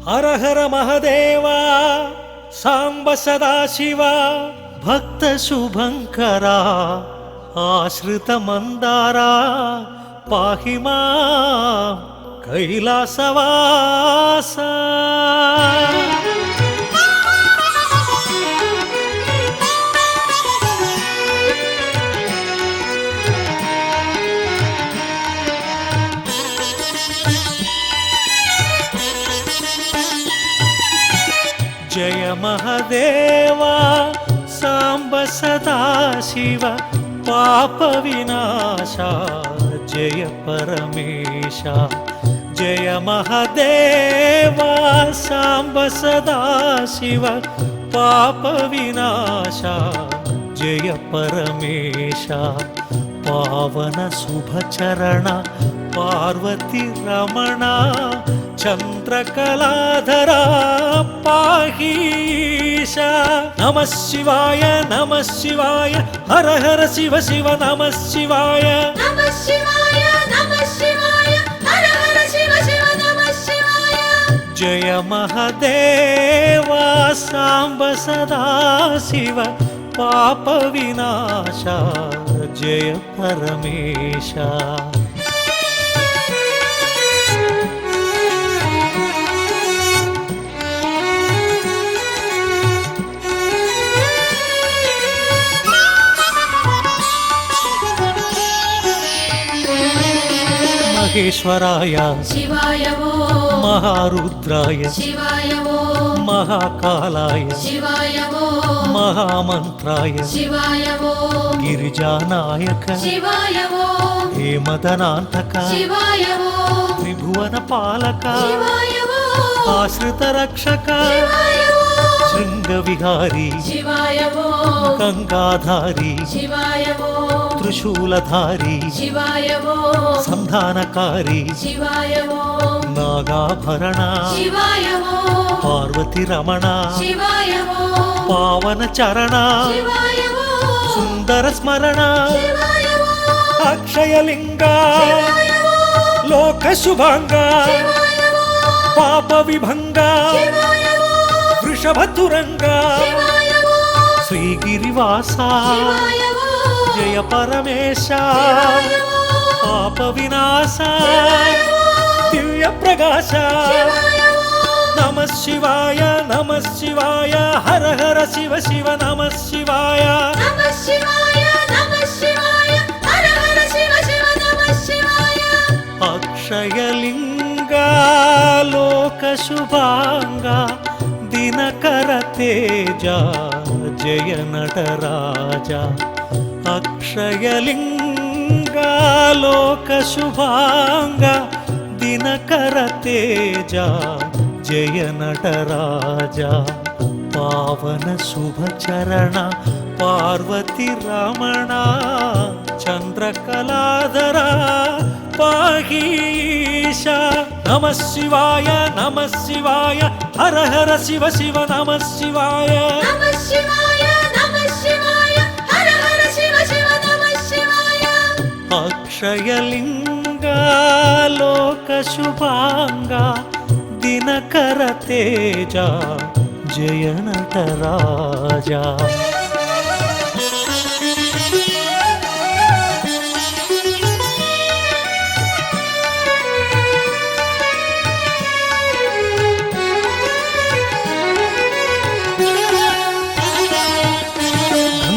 हर हर महदेव सांब सदाशिव भक्त शुभंकरा आश्रित मंदारा पाहि मां कैलासवासा जय महदेवा सांब सदाशिव पाप विनाशा जय परमेशा जय महदेवा सांब सदाशिव पाप विनाशा जय परमेशा पावन शुभचरण पार्वती रमणा चंद्रकलाधरा पाहीशा नमः शिवाय हर हर शिव शिव नमः शिवाय नमः शिवाय हर हर शिव शिव नमः शिवाय। जय महदेवा सांब सदाशिव पाप विनाशा जय परमेशा महेश्वराय शिवाय वो महारुद्राय शिवाय वो महाकालाय शिवाय वो महामंत्राय शिवाय वो गिरिजानायक शिवाय वो हेमदनान्तक शिवाय वो त्रिभुवन पालक शिवाय वो आश्रित रक्षक शिवाय वो शृंगविहारी शिवाय वो गंगाधारी शिवाय वो त्रिशूलधारी शिवाय वो संधानकारी शिवाय वो नागाभरण शिवाय वो पार्वती रमण शिवाय वो पावन चरण शिवाय वो सुंदर स्मरण शिवाय वो अक्षयलिंग शिवाय वो लोक शुभांग शिवाय वो पाप विभंग शिवाय वो वृषभतुरंग शिवाय वो श्रीगिरिवासा शिवाय वो जय परमेशा शिवाय वो पाप विनाशा शिवाय वो दिव्य प्रकाश शिवाय वो नमः शिवाय हर हर शिव शिव नमः शिवाय नमः शिवाय हर हर शिव शिव नमः शिवाय। अक्षयलिंग लोक शुभांग दिनकर तेजा जय नटराजा अक्षयलिंग लोक शुभांग दिनकर तेजा जय नटराजा पावन शुभचरण पार्वती रमणा चंद्रकलाधरा पाहीशा नमः शिवाय हर हर शिव शिव नमः शिवाय नमः शिवाय हर हर शिव शिव नमः शिवाय। अक्षयलिंग लोक शुभांग दिनकर तेजा जय नटराजा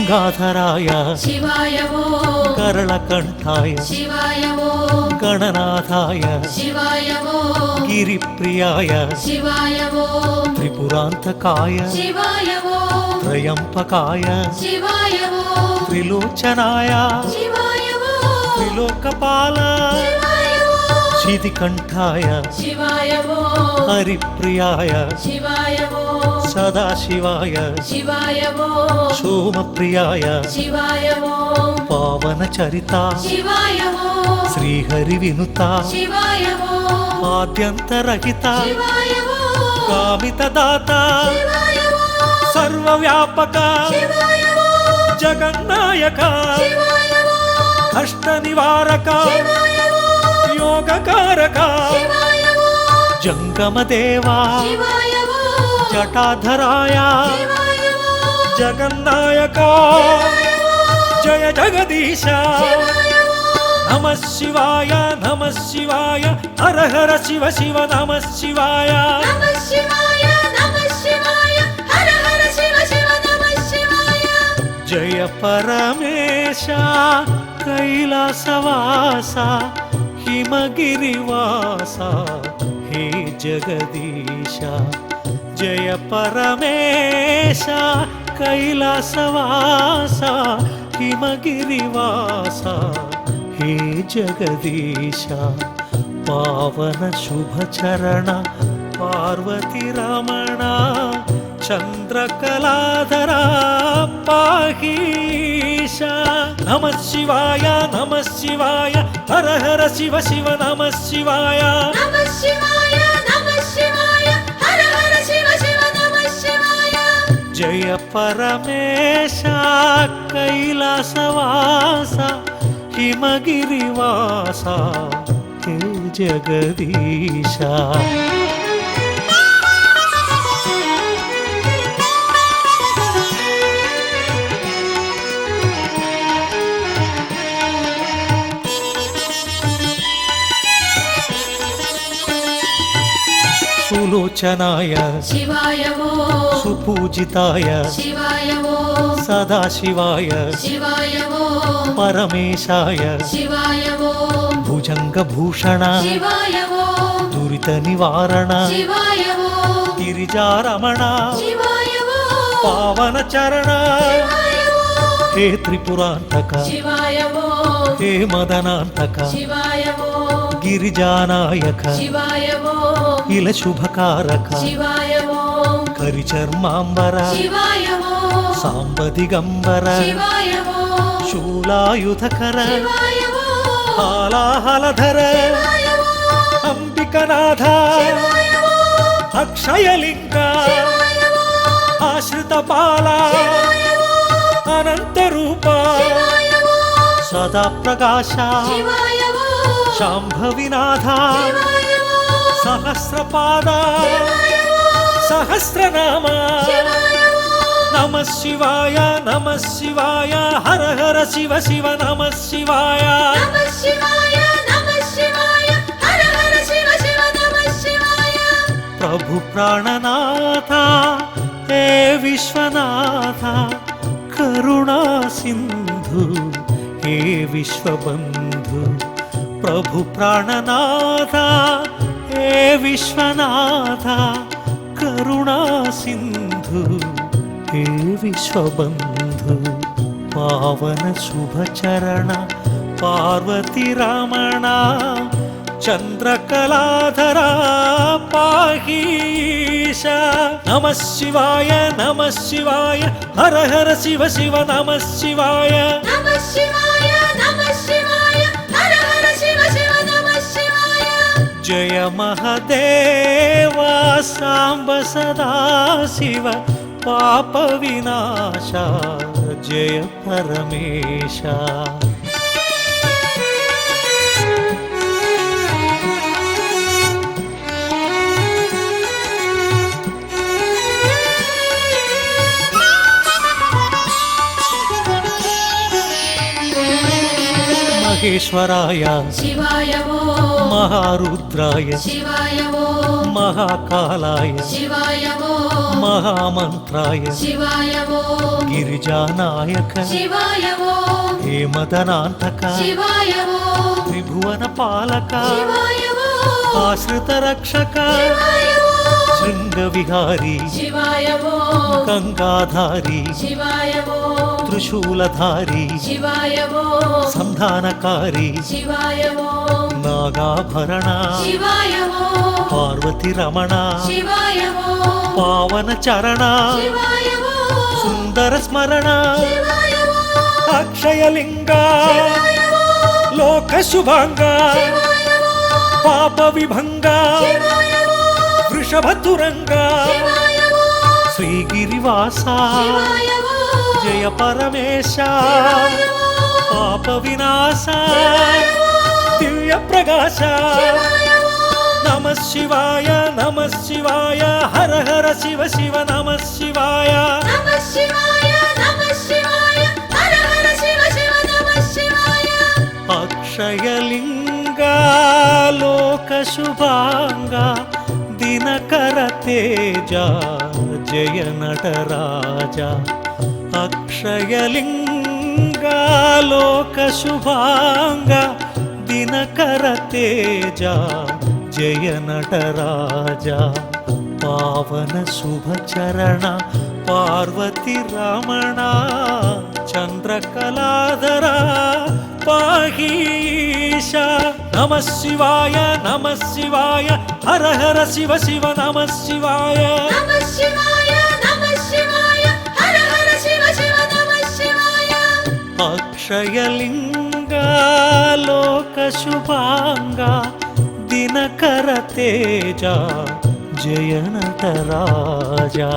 गंगाधराय शिवाय वो करलकंठाय शिवाय वो गणनाथाय शिवाय वो गिरिप्रियाय शिवाय वो त्रिपुरांतकाय शिवाय वो त्रयंपकाय शिवाय वो त्रिलोचनाय शिवाय वो त्रिलोकपाल शिवाय वो शितिकंठाय शिवाय वो हरिप्रियाय शिवाय वो सदाशिवाय शिवाय वो सोमप्रियाय शिवाय वो पावनचरिता शिवाय वो श्रीहरिविनुता शिवाय वो आद्यन्तरहिता शिवाय वो कामितदाता शिवाय वो सर्वव्यापक शिवाय वो जगन्नायक शिवाय वो कष्टनिवारक शिवाय वो योगकारक शिवाय वो జంగమదేవా శివాయ ఓ జటాధరాయ శివాయ ఓ జగన్నాయక జయ జగదీశ నమ శివాయ హర హర శివ శివ నమ శివాయ నమః శివాయ హర హర శివ శివ నమః శివాయ జయ పరమేశ కైలాసవాస హిమగిరివాస హే జగదీశ జయ పరమేశ కైలాసవాస హిమగిరివాస హే జగదీశ పావన శుభచరణ పార్వతి రమణ చంద్రకళాధర పాహీశ నమ శివాయ హర హర శివ శివ నమ శివాయ నమః శివాయ హర హర శివ శివ నమః శివాయ జయ పరమేశ కైలాసవాస హిమగిరివాస హే జగదీశ సులోచనాయ శివాయ ఓ సుపూజితాయ శివాయ ఓ సదాశివాయ శివాయ ఓ పరమేశాయ శివాయ ఓ భుజంగభూషణ శివాయ ఓ దురిత నివారణ శివాయ ఓ గిరిజారమణ శివాయ ఓ పావన చరణ శివాయ ఓ హే త్రిపురాంతక శివాయ ఓ హే మదనాంతక శివాయ ఓ గిరిజానాయక శివాయ ఓ ఇల శుభకారక శివాయ ఓ కరిచర్మాంబర శివాయ ఓ సాంబదిగంబర శివాయ ఓ శూలాయుధకర శివాయ ఓ హాలాహలధర శివాయ ఓ అంబికనాథ శివాయ ఓ అక్షయలింగ శివాయ ఓ ఆశ్రిత బాల అనంత రూప శివాయ ఓ సదా ప్రకాశ శివాయ ఓ శాంభవినాథ శివాయ ఓ సహస్రపాద సహస్రనామ నమ శివాయ హర హర శివ శివ నమ శివాయ నమః శివాయ హర హర శివ శివ నమః శివాయ ప్రభు ప్రాణనాథ హే విశ్వనాథ కరుణా సింధు హే విశ్వబంధు ప్రభు ప్రాణనాథ హే విశ్వనాథ కరుణా సింధు హే విశ్వబంధు పావన శుభచరణ పార్వతి రమణ చంద్రకళాధర పాహీశ నమ శివాయ హర హర శివ శివ నమ శివాయ నమః శివాయ హర హర శివ శివ నమః శివాయ జయ మహదేవ సాంబ సదా శివ పాప వినాశ జయ పరమేశ మహేశ్వరాయ శివాయ ఓ మహారుద్రాయ శివాయ ఓ మహాకాలాయ శివాయ ఓ మహామంత్రాయ శివాయ ఓ గిరిజానాయక శివాయ ఓ హేమదనాంతక శివాయ ఓ త్రిభువన పాలక శివాయ ఓ ఆశ్రిత రక్షక శివాయ ఓ శృంగ విహారీ శివాయ ఓ గంగాధారి శివాయ ఓ త్రిశూలధారి శివాయ ఓ సంధానకారి శివాయ ఓ నాగాభరణ శివాయ ఓ పార్వతి రమణ శివాయ ఓ పావన చరణ శివాయ ఓ సుందర స్మరణ శివాయ ఓ అక్షయలింగ శివాయ ఓ లోక శుభాంగ శివాయ ఓ పాప విభంగ శివాయ ఓ వృషభతురంగ శివాయ ఓ శ్రీగిరివాస శివాయ ఓ జయ పరమేశ శివాయ ఓ పాప వినాశ దివ్య ప్రకాశ శివాయ ఓ నమః శివాయ నమః శివాయ హర హర శివ శివ నమః శివాయ నమః శివాయ నమః శివాయ హర హర శివ శివ నమః శివాయ అక్షయలింగా లోక శుభాంగా దినకర తేజ జయ నటరాజ అక్షయలింగా లోక శుభాంగా దినకర తేజ జయ నటరాజ పావన శుభ చరణ పార్వతి రమణ చంద్రకళాధర పాహీశ నమః శివాయ నమః శివాయ హర హర శివ శివ నమః శివాయ నమః శివాయ నమః శివాయ హర హర శివ శివ నమః శివాయ అక్షయలింగా లోక శుభాంగా దినకర తేజ జయ నటరాజా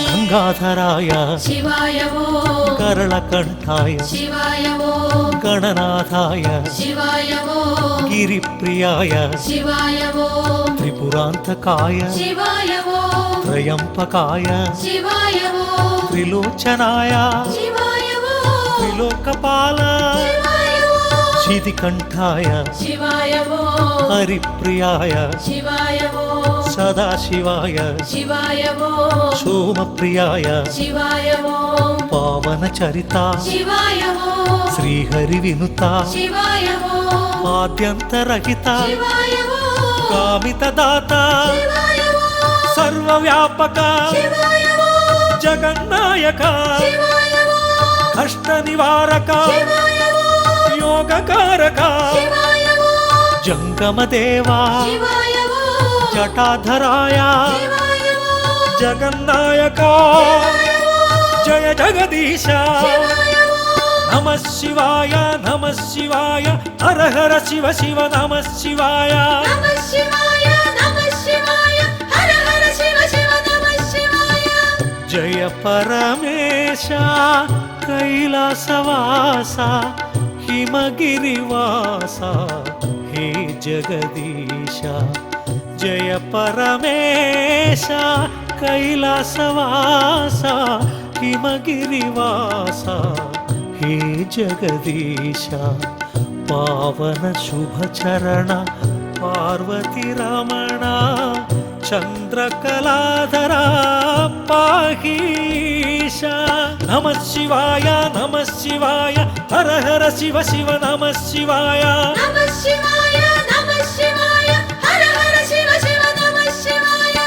గంగాధరాయ శివాయ ఓం కరళకంఠాయ శివాయ ఓం గణనాథాయ శివాయ ఓం గిరిప్రియాయ శివాయ ఓం త్రిపురాంతకాయ శివాయ ఓం త్రయంపకాయ శివాయ ఓం త్రిలోచనాయ శివాయ ఓం త్రిలోకపాల శివాయ ఓం శితికంఠాయ శివాయ ఓం హరిప్రియాయ శివాయ ఓం సదాశివాయ శివాయ ఓం సోమప్రియాయ శివాయ ఓం పావన చరిత శివాయ ఓం శ్రీహరి వినుత శివాయ ఓం ఆద్యంతరహిత శివాయ ఓం కామిత దాత శివాయ ఓం సర్వవ్యాపక శివాయ ఓం జగన్నాయక శివాయ ఓం కష్ట నివారక శివాయ ఓం యోగకారక శివాయ ఓం జంగమ దేవా శివాయ ఓం జటాధరాయ శివాయ ఓం జగన్నాయక జయ జగదీశ శివాయ ఓం నమః శివాయ నమః శివాయ హర హర శివ శివ నమః శివాయ నమః శివాయ నమః శివాయ హర హర శివ శివ నమః శివాయ జయ పరమేశ కైలాసవాస హిమగిరివాస హే జగదీశ జయ పరమేశ కైలాసవాస హిమగిరివాస హే జగదీశ పావన శుభ చరణ పార్వతి రమణ చంద్రకళాధర పాహీశ నమః శివాయ నమః శివాయ హర హర శివ శివ నమః శివాయ నమః శివాయ నమః శివాయ హర హర శివ శివ నమః శివాయ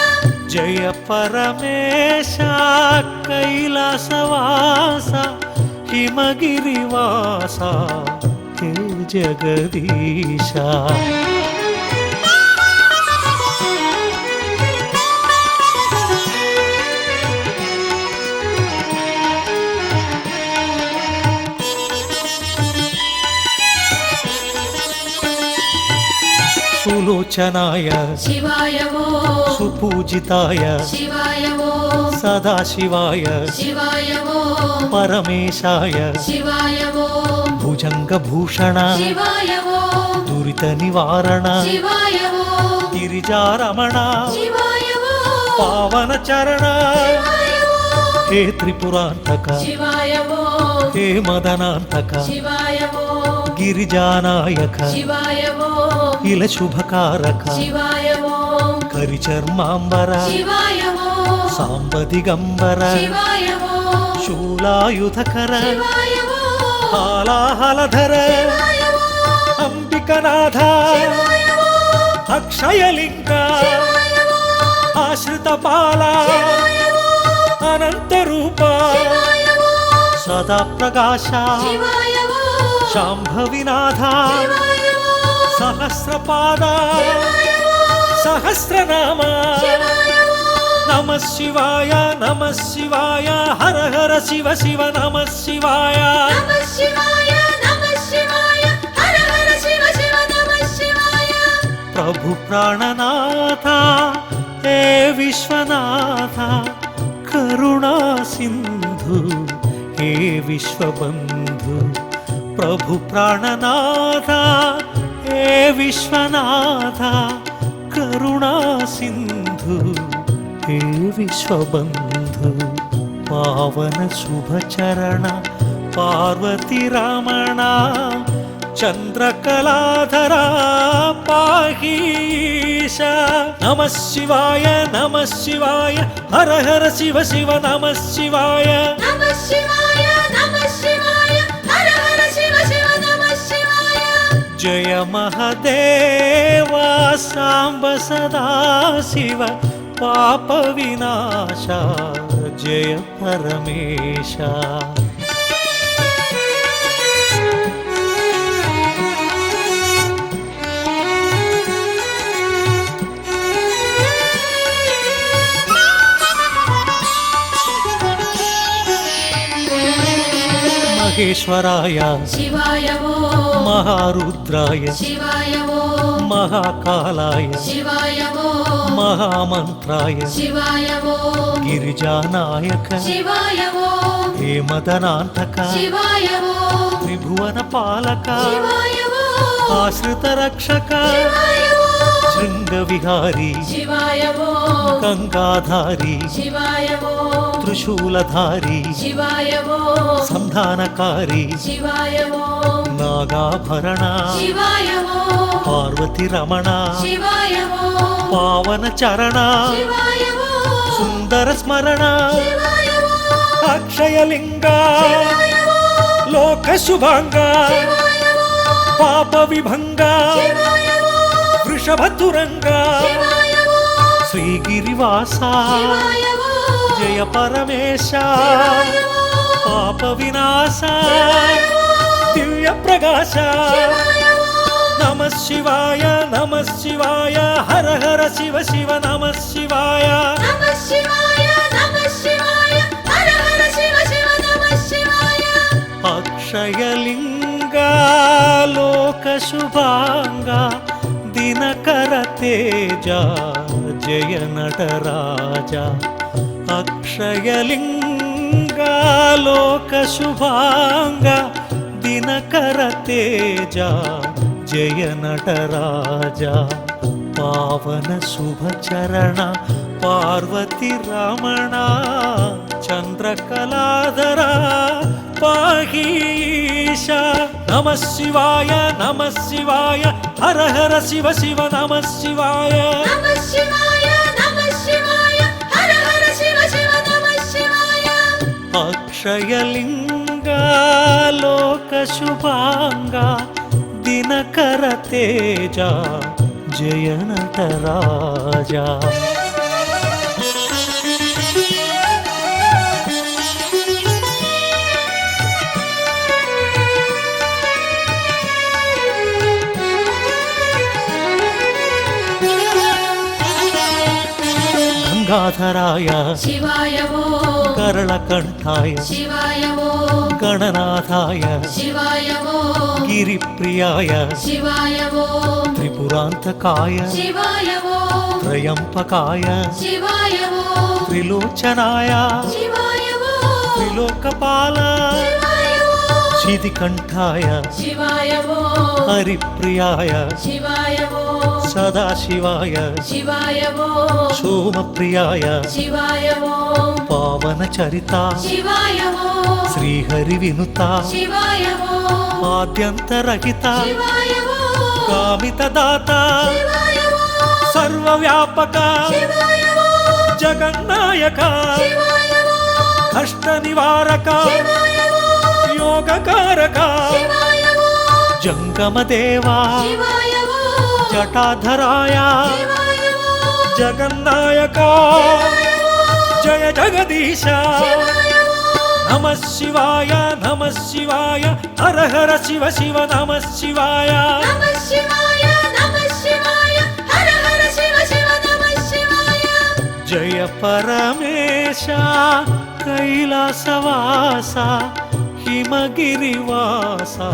జయ పరమేశ కైలాసవాస హిమగిరివాస హే జగదీశ సులోచనాయ శివాయ ఓం సుపూజితాయ శివాయ ఓం సదాశివాయ శివాయ ఓం పరమేశాయ శివాయ ఓం భుజంగభూషణ శివాయ ఓం దురిత నివారణ శివాయ ఓం గిరిజారమణ శివాయ ఓం పావన చరణ శివాయ ఓం హే త్రిపురాంతక శివాయ ఓం హే మదనాంతక శివాయ ఓం గిరిజానాయక శివాయ ఓం ఇల శుభకారక శివాయ ఓం కరిచర్మాంబర శివాయ ఓం సాంబదిగంబర శివాయ ఓం శూలాయుధకర శివాయ ఓం హాలాహలధర శివాయ ఓం అంబికనాథ శివాయ ఓం అక్షయలింగ శివాయ ఓం ఆశ్రితపాల శివాయ ఓం అనంతరూప శివాయ ఓం సదా ప్రకాశ శివాయ ఓం శాంభవినాథ శివాయ ఓం సహస్రపాద శివాయ ఓం సహస్రనామ శివాయ ఓం నమః శివాయ నమః శివాయ హర హర శివ శివ నమః శివాయ నమః శివాయ నమః శివాయ హర హర శివ శివ నమః శివాయ प्रभु प्राणनाथ हे विश्वनाथ करुणा सिंधु हे विश्वबंधु प्रभु प्राणनाथ हे विश्वनाथ करुणा सिंधु हे विश्वबंधु पावन शुभ चरण पार्वती रमण चंद्रकलाधरा पाहीश नमः शिवाय हर हर शिव शिव नमः शिवाय नमः शिवाय हर हर शिव शिव नमः शिवाय जय महादेवा सांब सदा शिव पाप विनाशा जय परमेशा महेश्वराय शिवाय वो महारुद्राय शिवाय वो महाकालाय शिवाय वो महामंत्राय शिवाय वो गिरिजानायक शिवाय वो हेमदनान्तक शिवाय वो त्रिभुवन पालक शिवाय वो आश्रित रक्षक शिवाय वो शृंगविहारी शिवाय वो गंगाधारी शिवाय वो त्रिशूलधारी शिवाय वो संधानकारी शिवाय वो नागाभरण शिवाय वो पार्वती रमण शिवाय वो पावन चरण शिवाय वो सुंदर स्मरण शिवाय वो अक्षयलिंग शिवाय वो लोक शुभांग शिवाय वो पाप विभंग शिवाय वो वृषभतुरंग शिवाय वो श्रीगिरिवासा शिवाय वो जय परमेश शिवाय वो पाप विनाश शिवाय वो दिव्य प्रकाश शिवाय वो नमः शिवाय हर हर शिव शिव नमः शिवाय नमः शिवाय हर हर शिव शिव नमः शिवाय अक्षयलिंग लोक शुभांग दिनकर तेज जय नटराजा अक्षयलिंग लोक शुभांग दिनकर तेज जय नटराजा पावन शुभ चरण पार्वती रमण चंद्रकलाधरा पाहीश नमः शिवाय हर हर शिव शिव नमः शिवाय नमः शिवाय हर हर शिव शिव नमः शिवाय अक्षयलिंग लोक शुभांग दिनकर तेज जय नटराजा गंगाधराय शिवाय वो करलकंठाय शिवाय वो गणनाथाय शिवाय वो गिरिप्रियाय शिवाय वो त्रिपुरांतकाय शिवाय वो त्रयंपकाय शिवाय वो त्रिलोचनाय शिवाय वो त्रिलोकपाल शिवाय वो शितिकंठाय शिवाय वो हरिप्रियाय शिवाय वो सदाशिवाय शिवाय वो सोमप्रियाय शिवाय वो पावनचरिता शिवाय वो श्रीहरिविनुता शिवाय वो आद्यन्तरहिता शिवाय वो कामितदाता शिवाय वो सर्वव्यापक शिवाय वो जगन्नायक शिवाय वो कष्टनिवारक शिवाय वो योगकारक शिवाय वो जंगमदेवा शिवाय वो जटाधराय शिवाय वो जगन्नायक जय जगदीश शिवाय वो नमः शिवाय हर हर शिव शिव नमः शिवाय नमः शिवाय हर हर शिव शिव नमः शिवाय जय परमेश कैलासवासा हिमगिरिवासा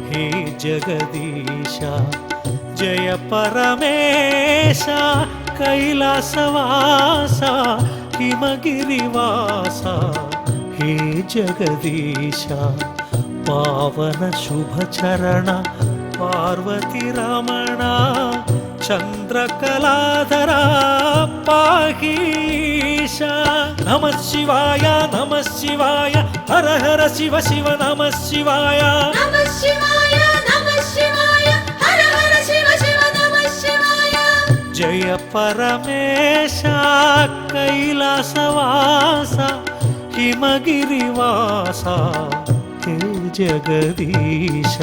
हे जगदीश జయ పరమేశ కైలాసవాస హిమగిరివాస హే జగదీశ పావన శుభచరణ పార్వతి రమణ చంద్రకళాధర పాహీశ నమః శివాయ నమః శివాయ హర హర శివ శివ నమః శివాయ నమః శివాయ నమః శివాయ హర హర శివ శివ నమః శివాయ జయ పరమేశ కైలాసవాస హిమగిరివాస హే జగదీశ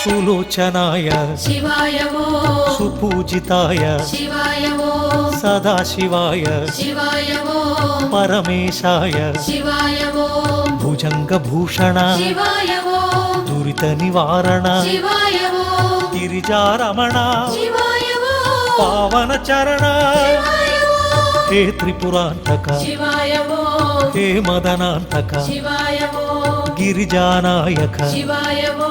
సులోచనాయ శివాయ ఓం సుపూజితాయ శివాయ ఓం సదాశివాయ శివాయ ఓం పరమేశాయ శివాయ ఓం భుజంగభూషణ శివాయ ఓం దురిత నివారణ శివాయ ఓం గిరిజారమణ శివాయ ఓం పావన చరణ శివాయ ఓం హే త్రిపురాంతక శివాయ ఓం హే మదనాంతక శివాయ ఓం గిరిజానాయక శివాయ ఓం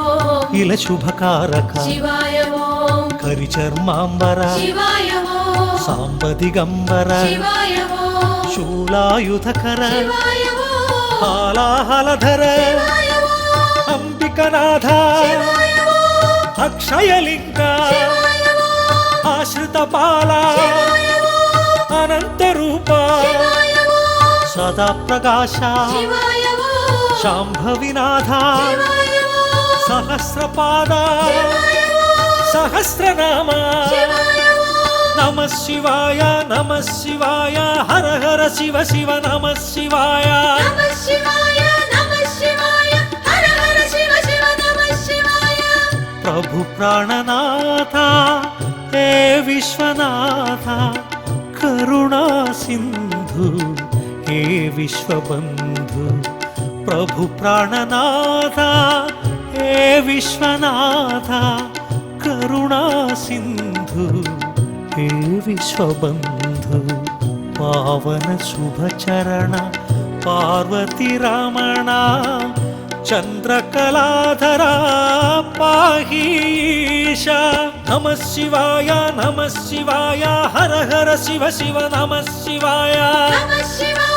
ఇల శుభకారక శివాయ ఓం కరిచర్మాంబర శివాయ ఓం సాంబదిగంబర శివాయ ఓం శూలాయుధకర శివాయ ఓం హాలాహలధర శివాయ ఓం అంబికనాథ శివాయ ఓం అక్షయలింగ శివాయ ఓం ఆశ్రిత బాల శివాయ ఓం అనంత రూప శివాయ ఓం సదా ప్రకాశ శివాయ ఓం శాంభవినాథ శివాయ ఓం సహస్రపాద శివాయ ఓం సహస్రనామ శివాయ ఓం నమః శివాయ నమః శివాయ హర హర శివ శివ నమః శివాయ నమః శివాయ నమః శివాయ హర హర శివ శివ నమః శివాయ ప్రభు ప్రాణనాథ హే విశ్వనాథ కరుణా సింధు హే విశ్వబంధు ప్రభు ప్రాణనాథ హే విశ్వనాథ కరుణా సింధు హే విశ్వబంధు పావన శుభచరణ పార్వతి రమణ చంద్రకళాధర పాహీశ నమః శివాయ నమః శివాయ హర హర శివ శివ నమః శివాయ నమః శివాయ